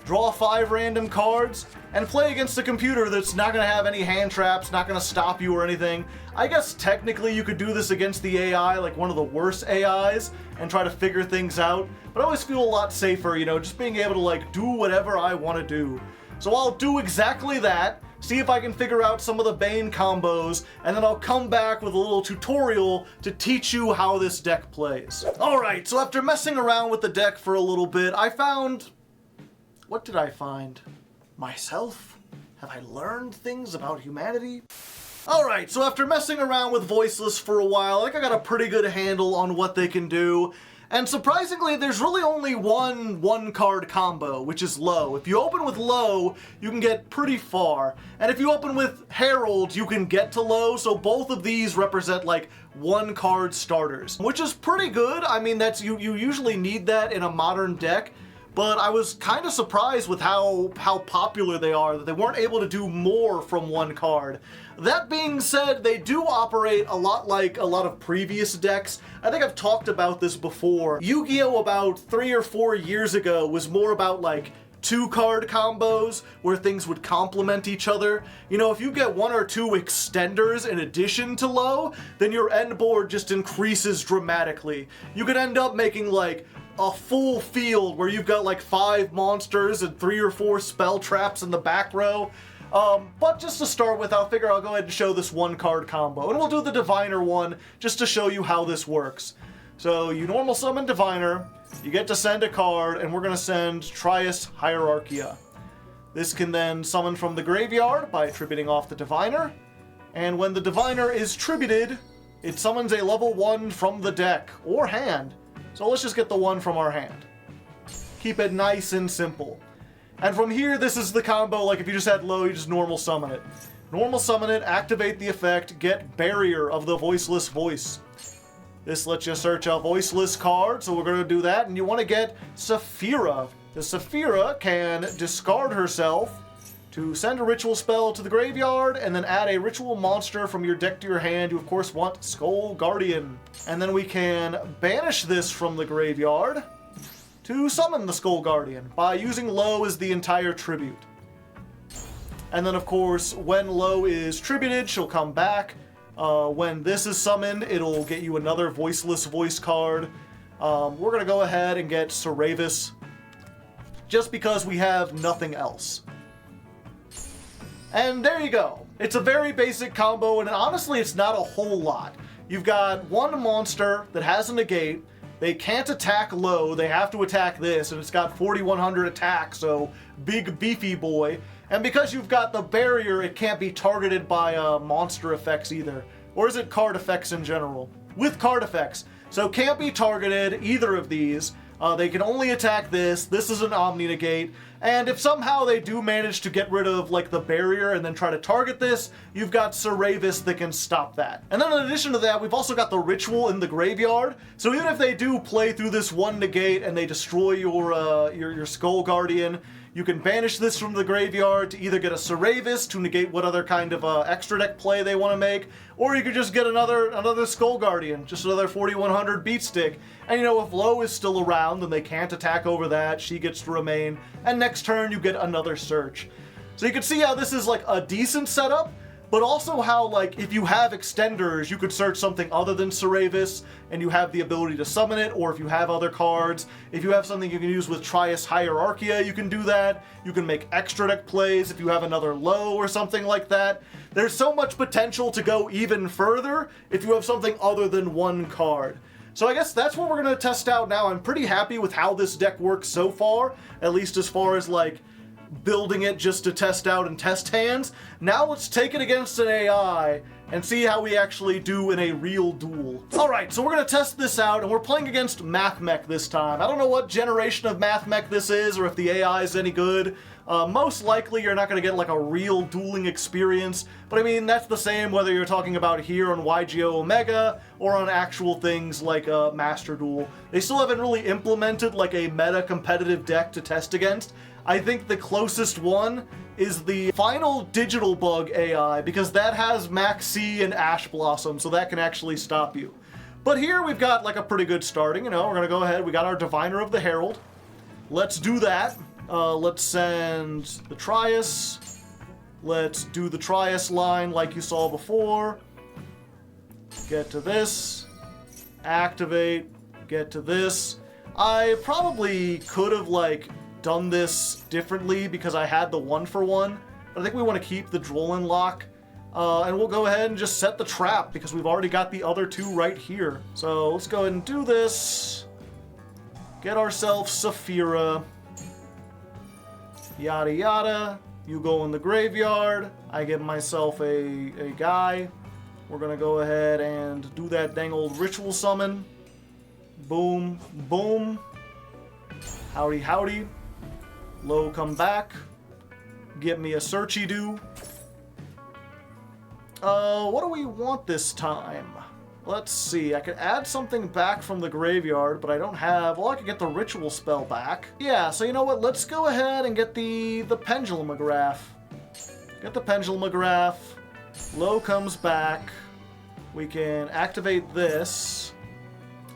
[SPEAKER 1] draw 5 random cards, and play against a computer that's not going to have any hand traps, not going to stop you or anything. I guess technically you could do this against the AI, like one of the worst AIs, and try to figure things out, but I always feel a lot safer, you know, just being able to like do whatever I want to do. So I'll do exactly that, see if I can figure out some of the Bane combos, and then I'll come back with a little tutorial to teach you how this deck plays. Alright, so after messing around with the deck for a little bit, I found... What did I find? Myself? Have I learned things about humanity? Alright, so after messing around with Voiceless for a while, I think I got a pretty good handle on what they can do. And surprisingly, there's really only one card combo, which is Low. If you open with Low, you can get pretty far. And if you open with Herald, you can get to Low, so both of these represent like 1-card starters, which is pretty good. I mean, that's you usually need that in a modern deck. But I was kind of surprised with how popular they are, that they weren't able to do more from 1 card. That being said, they do operate a lot like a lot of previous decks. I think I've talked about this before. Yu-Gi-Oh! About 3 or 4 years ago was more about like 2-card combos where things would complement each other. You know, if you get 1 or 2 extenders in addition to low, then your end board just increases dramatically. You could end up making like a full field where you've got like 5 monsters and 3 or 4 spell traps in the back row. But just to start with, I'll go ahead and show this 1-card combo. And we'll do the Diviner one just to show you how this works. So you normal summon Diviner, you get to send a card, and we're going to send Trias Hierarchia. This can then summon from the graveyard by tributing off the Diviner. And when the Diviner is tributed, it summons a level 1 from the deck, or hand. So let's just get the 1 from our hand. Keep it nice and simple. And from here, this is the combo, like if you just had low, you just normal summon it. Normal summon it, activate the effect, get Barrier of the Voiceless Voice. This lets you search a voiceless card, so we're going to do that, and you want to get Saphira. The Saphira can discard herself to send a ritual spell to the graveyard, and then add a ritual monster from your deck to your hand. You, of course, want Skull Guardian. And then we can banish this from the graveyard to summon the Skull Guardian by using low as the entire tribute. And then, of course, when low is tributed, she'll come back. When this is summoned, it'll get you another Voiceless Voice card. We're going to go ahead and get Saravis, just because we have nothing else. And there you go. It's a very basic combo, and honestly, it's not a whole lot. You've got 1 monster that has a negate. They can't attack low, they have to attack this, and it's got 4100 attack, so big beefy boy. And because you've got the barrier, it can't be targeted by monster effects either. Or is it card effects in general? With card effects. So can't be targeted, either of these. They can only attack this. This is an Omni Negate. And if somehow they do manage to get rid of like the barrier and then try to target this, you've got Saravis that can stop that. And then in addition to that, we've also got the ritual in the graveyard. So even if they do play through this 1 negate and they destroy your Skull Guardian, you can banish this from the graveyard to either get a Saravis to negate what other kind of extra deck play they want to make, or you could just get another Skull Guardian, just another 4100 beat stick. And you know, if low is still around, then they can't attack over that, she gets to remain, and next turn you get another search. So you can see how this is like a decent setup, but also how, like, if you have extenders, you could search something other than Saravis, and you have the ability to summon it, or if you have other cards, if you have something you can use with Trias Hierarchia, you can do that. You can make extra deck plays if you have another low or something like that. There's so much potential to go even further if you have something other than 1 card. So I guess that's what we're going to test out now. I'm pretty happy with how this deck works so far, at least as far as, like, building it just to test out and test hands. Now let's take it against an AI and see how we actually do in a real duel. Alright, so we're going to test this out, and we're playing against MathMech this time. I don't know what generation of MathMech this is, or if the AI is any good. Most likely you're not going to get like a real dueling experience, but I mean, that's the same whether you're talking about here on yugioh Omega or on actual things like Master Duel. They still haven't really implemented like a meta competitive deck to test against. I think the closest one is the final Digital Bug AI, because that has Max C and Ash Blossom, so that can actually stop you. But here we've got like a pretty good starting, you know, we're gonna go ahead, we got our Diviner of the Herald. Let's do that. Let's send the Trias. Let's do the Trias line like you saw before. Get to this. Activate. Get to this. I probably could have like done this differently because I had the 1-for-1, but I think we want to keep the Drolin lock. And we'll go ahead and just set the trap because we've already got the other 2 right here. So let's go ahead and do this. Get ourselves Saphira. Yada yada. You go in the graveyard. I get myself a guy. We're gonna go ahead and do that dang old ritual summon. Boom, boom. Howdy, howdy. Low, come back. Get me a searchy-do. What do we want this time? Let's see, I could add something back from the graveyard, but I don't have... Well, I could get the ritual spell back. Yeah, so you know what? Let's go ahead and get the Pendulumograph. Get the Pendulumograph. Low comes back. We can activate this.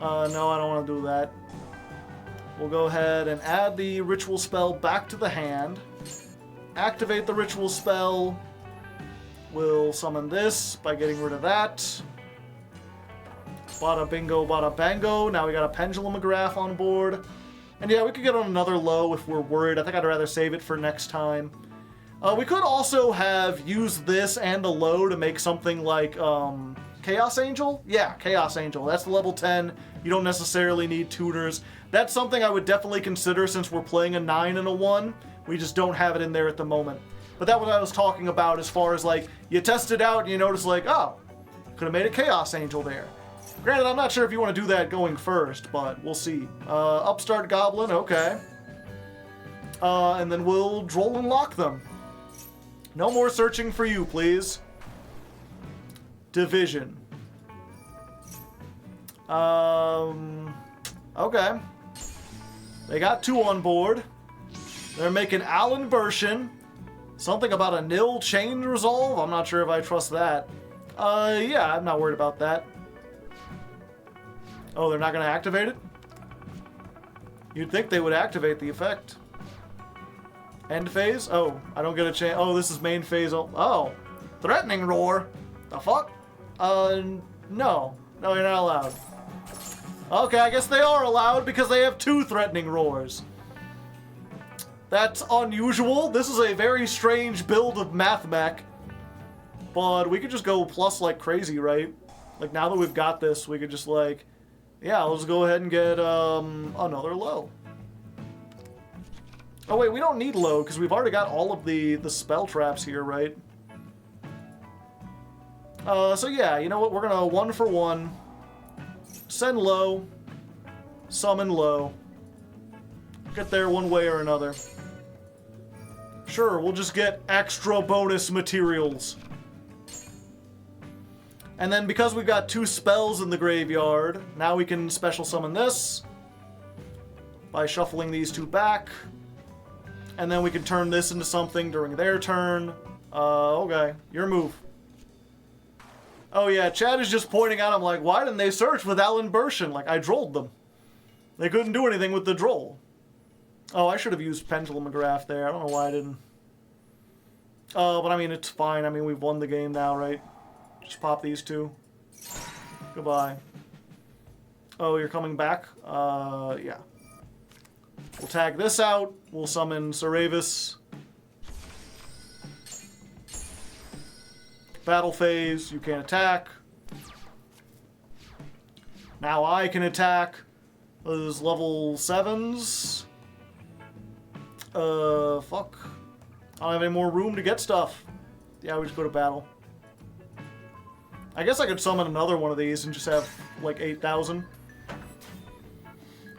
[SPEAKER 1] No, I don't want to do that. We'll go ahead and add the ritual spell back to the hand. Activate the ritual spell. We'll summon this by getting rid of that. Bada bingo, bada bango. Now we got a Pendulumograph on board. And yeah, we could get on another low if we're worried. I think I'd rather save it for next time. We could also have used this and the low to make something like Chaos Angel? Yeah, Chaos Angel. That's the level 10. You don't necessarily need tuners. That's something I would definitely consider since we're playing a 9 and a 1. We just don't have it in there at the moment. But that's what I was talking about as far as like, you test it out and you notice like, oh, could have made a Chaos Angel there. Granted, I'm not sure if you want to do that going first, but we'll see. Upstart Goblin, okay. And then we'll droll and lock them. No more searching for you, please. Division. Okay. They got 2 on board. They're making Alan Bershin. Something about a nil chain resolve? I'm not sure if I trust that. Yeah, I'm not worried about that. Oh, they're not going to activate it? You'd think they would activate the effect. End phase? Oh, I don't get a chance. Oh, this is main phase. Oh, threatening roar. The fuck? No. No, you're not allowed. Okay, I guess they are allowed because they have 2 threatening roars. That's unusual. This is a very strange build of Mathmech. But we could just go plus like crazy, right? Like, now that we've got this, we could just like... Yeah, let's go ahead and get another low. Oh wait, we don't need low because we've already got all of the spell traps here, right? So yeah, you know what? We're gonna 1 for 1. Send low. Summon low. Get there one way or another. Sure, we'll just get extra bonus materials. And then because we've got 2 spells in the graveyard, now we can special summon this by shuffling these 2 back. And then we can turn this into something during their turn. Okay, your move. Oh yeah, Chad is just pointing out, I'm like, why didn't they search with Alan Bershin? Like, I drolled them. They couldn't do anything with the droll. Oh, I should have used Pendulumograph there. I don't know why I didn't. But I mean, it's fine. I mean, we've won the game now, right? Just pop these 2. Goodbye. Oh, you're coming back? Yeah. We'll tag this out. We'll summon Saravis. Battle phase. You can't attack. Now I can attack. Those level 7s. Fuck. I don't have any more room to get stuff. Yeah, we just go to battle. I guess I could summon another one of these and just have, like, 8,000.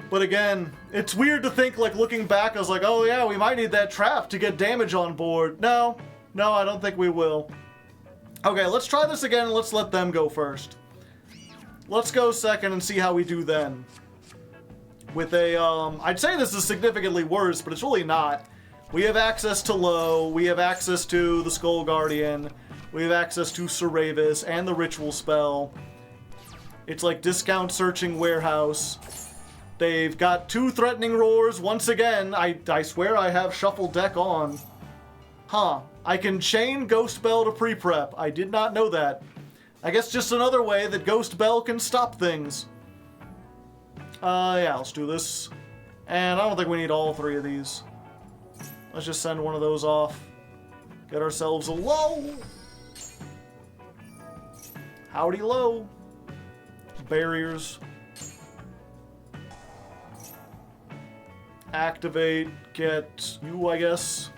[SPEAKER 1] But again, it's weird to think, like, looking back, I was like, oh yeah, we might need that trap to get damage on board. No, I don't think we will. Okay, let's try this again and let's let them go first. Let's go second and see how we do then. With a, I'd say this is significantly worse, but it's really not. We have access to low, we have access to the Skull Guardian, we have access to Saravis and the ritual spell. It's like discount searching warehouse. They've got 2 threatening roars. Once again, I swear I have shuffle deck on. Huh. I can chain Ghost Bell to pre-prep. I did not know that. I guess just another way that Ghost Bell can stop things. Yeah, let's do this. And I don't think we need all 3 of these. Let's just send one of those off. Get ourselves a low. Howdy low. Barriers. Activate. Get you, I guess.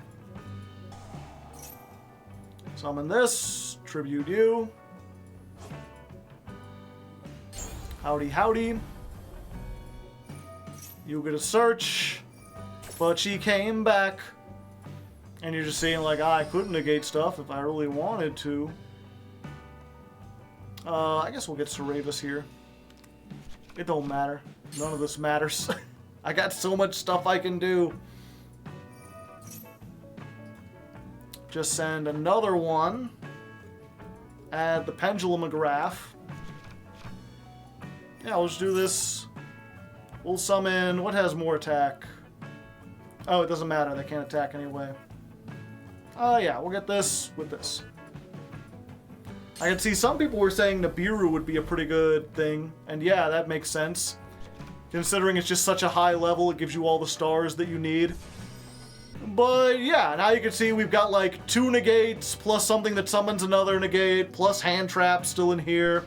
[SPEAKER 1] Summon this. Tribute you. Howdy, howdy. You get a search. But she came back. And you're just saying, like, I could negate stuff if I really wanted to. I guess we'll get Saravis here. It don't matter. None of this matters. I got so much stuff I can do. Just send another one. Add the Pendulumograph. Yeah, we'll just do this We'll summon... What has more attack? Oh, it doesn't matter. They can't attack anyway. Oh, yeah. We'll get this with this. I can see some people were saying Nibiru would be a pretty good thing. And yeah, that makes sense. Considering it's just such a high level, it gives you all the stars that you need. But yeah, now you can see we've got like 2 negates, plus something that summons another negate, plus hand trap still in here.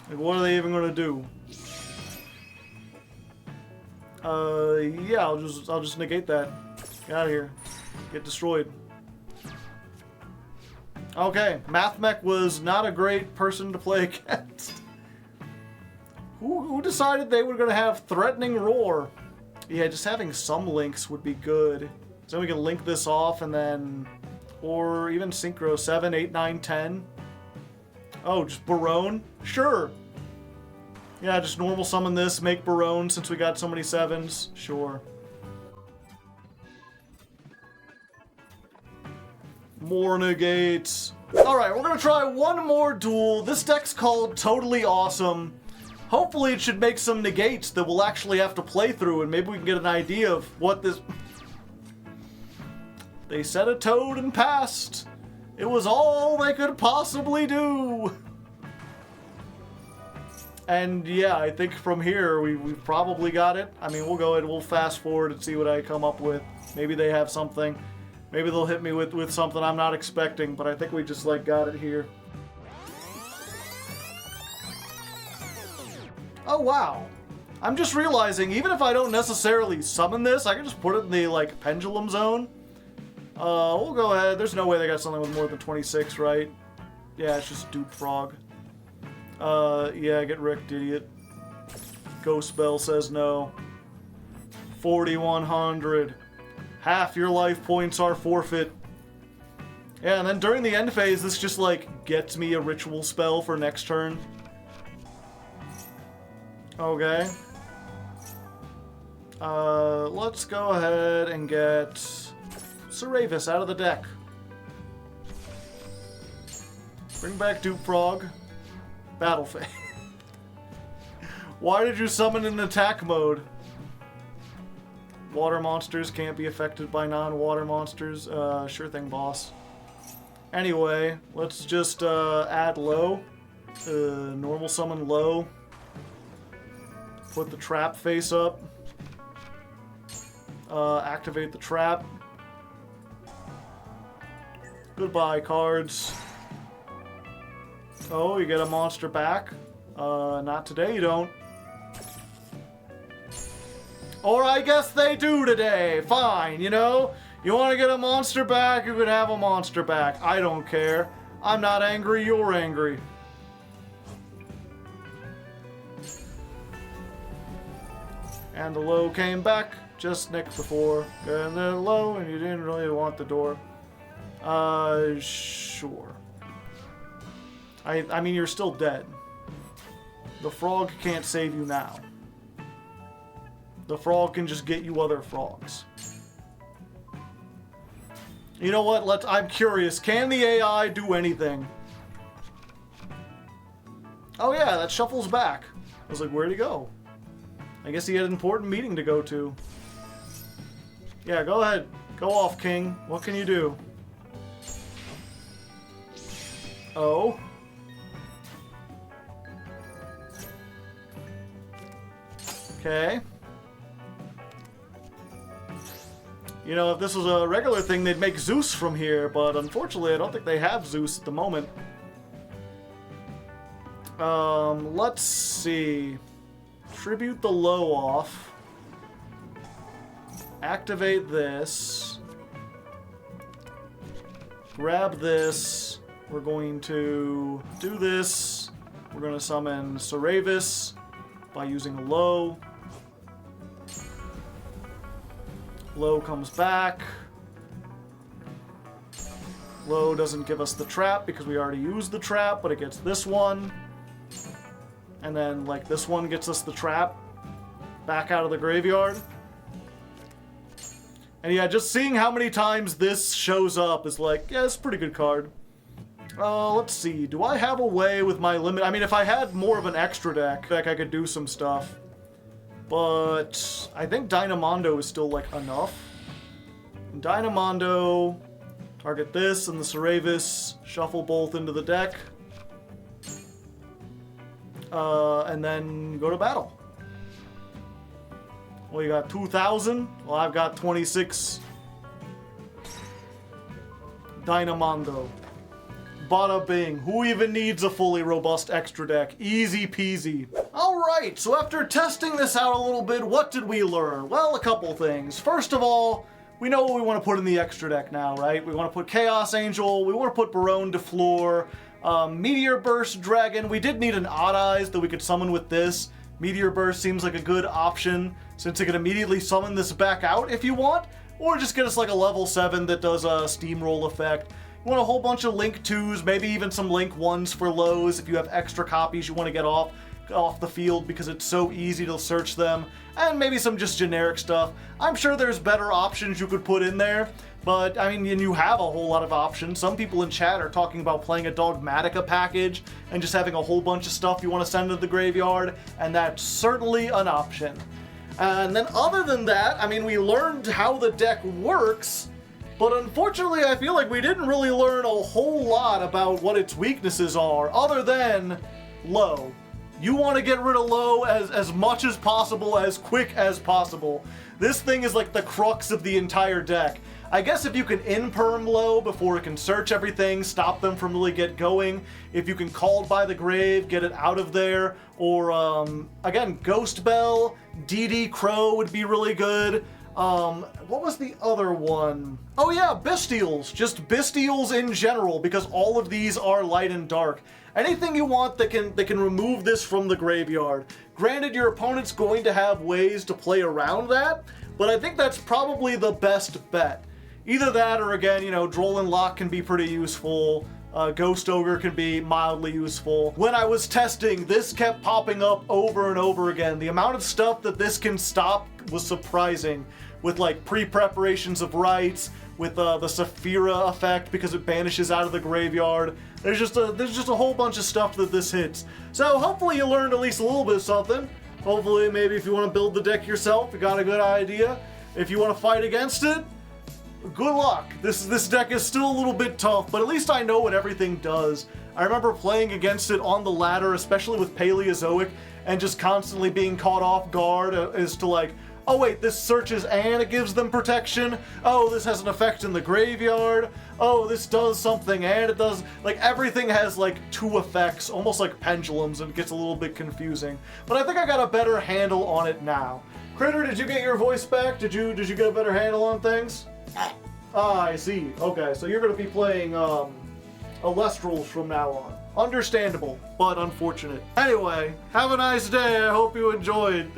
[SPEAKER 1] Like, what are they even gonna do? Yeah, I'll just negate that. Get out of here. Get destroyed. Okay, Mathmech was not a great person to play against. Who decided they were going to have Threatening Roar? Yeah, just having some links would be good. So we can link this off and then... Or even Synchro 7, 8, 9, 10. Oh, just Barone? Sure. Yeah, just normal summon this, make Barone since we got so many 7s. Sure. More negates. Alright, we're gonna try one more duel. This deck's called Totally Awesome. Hopefully it should make some negates that we'll actually have to play through, and maybe we can get an idea of what this... They said a toad and passed. It was all they could possibly do. And yeah, I think from here we've probably got it. I mean, we'll go ahead, we'll fast forward and see what I come up with. Maybe they have something. Maybe they'll hit me with something I'm not expecting, but I think we just like got it here. Oh wow. I'm just realizing, even if I don't necessarily summon this, I can just put it in the like pendulum zone. We'll go ahead. There's no way they got something with more than 26, right? Yeah, it's just Dupe Frog. Yeah, get wrecked, idiot. Ghost Bell says no. 4,100. Half your life points are forfeit. Yeah, and then during the end phase, this just, like, gets me a ritual spell for next turn. Okay. Let's go ahead and get Seravis out of the deck. Bring back Dupe Frog. Battle phase. Why did you summon in attack mode? Water monsters can't be affected by non-water monsters. Sure thing, boss. Anyway, let's just add low. Normal summon low. Put the trap face up. Activate the trap. Goodbye, cards. Oh, you get a monster back? Not today, you don't. Or I guess they do today. Fine, you know? You want to get a monster back, you can have a monster back. I don't care. I'm not angry, you're angry. And the low came back just next before. And the low, and you didn't really want the door. Sure. I mean, you're still dead. The frog can't save you now. The frog can just get you other frogs. You know what? I'm curious. Can the AI do anything? Oh yeah, that shuffles back. I was like, where'd he go? I guess he had an important meeting to go to. Yeah, go ahead. Go off, King. What can you do? Oh. Okay. You know, if this was a regular thing, they'd make Zeus from here, but unfortunately, I don't think they have Zeus at the moment. Let's see. Tribute the low off. Activate this. Grab this. We're going to do this. We're going to summon Seravis by using a low. Low comes back. Low doesn't give us the trap because we already used the trap, but it gets this one. And then, like, this one gets us the trap back out of the graveyard. And yeah, just seeing how many times this shows up is like, yeah, it's a pretty good card. Let's see. Do I have a way with my limit? I mean, if I had more of an extra deck, I could do some stuff. But I think Dynamondo is still, like, enough. Dynamondo, target this and the Ceravis, shuffle both into the deck. And then go to battle. Well, you got 2,000. Well, I've got 26. Dynamondo. Bada bing. Who even needs a fully robust extra deck? Easy peasy. Alright, so after testing this out a little bit, what did we learn? Well, a couple things. First of all, we know what we want to put in the extra deck now, right? We want to put Chaos Angel, we want to put Baronne de Fleur, Meteor Burst Dragon. We did need an Odd Eyes that we could summon with this. Meteor Burst seems like a good option, since it can immediately summon this back out if you want, or just get us like a level 7 that does a Steamroll effect. You want a whole bunch of Link 2s, maybe even some Link 1s for lows if you have extra copies you want to get off the field because it's so easy to search them, and maybe some just generic stuff. I'm sure there's better options you could put in there, but I mean, you have a whole lot of options. Some people in chat are talking about playing a Dogmatica package and just having a whole bunch of stuff you want to send to the graveyard, and that's certainly an option. And then other than that, I mean, we learned how the deck works, but unfortunately I feel like we didn't really learn a whole lot about what its weaknesses are, other than low. You want to get rid of low as much as possible, as quick as possible. This thing is like the crux of the entire deck. I guess if you can in-perm low before it can search everything, stop them from really get going. If you can Called by the Grave, get it out of there. Or, again, Ghost Bell, DD Crow would be really good. What was the other one? Oh yeah, Bestials. Just Bestials in general, because all of these are light and dark. Anything you want that can remove this from the graveyard. Granted, your opponent's going to have ways to play around that, but I think that's probably the best bet. Either that or, again, you know, Droll Lock can be pretty useful. Ghost Ogre can be mildly useful. When I was testing, this kept popping up over and over again. The amount of stuff that this can stop was surprising. With like pre-preparations of rites, with the Saphira effect because it banishes out of the graveyard. There's just a whole bunch of stuff that this hits. So hopefully you learned at least a little bit of something. Hopefully maybe if you want to build the deck yourself, you got a good idea. If you want to fight against it, good luck. This deck is still a little bit tough, but at least I know what everything does. I remember playing against it on the ladder, especially with Paleozoic, and just constantly being caught off guard as to like, oh wait, this searches and it gives them protection. Oh, this has an effect in the graveyard. Oh, this does something and it does... Like, everything has, like, 2 effects, almost like pendulums, and it gets a little bit confusing. But I think I got a better handle on it now. Critter, did you get your voice back? Did you get a better handle on things? Ah, I see. Okay, so you're going to be playing, Alestrals from now on. Understandable, but unfortunate. Anyway, have a nice day. I hope you enjoyed.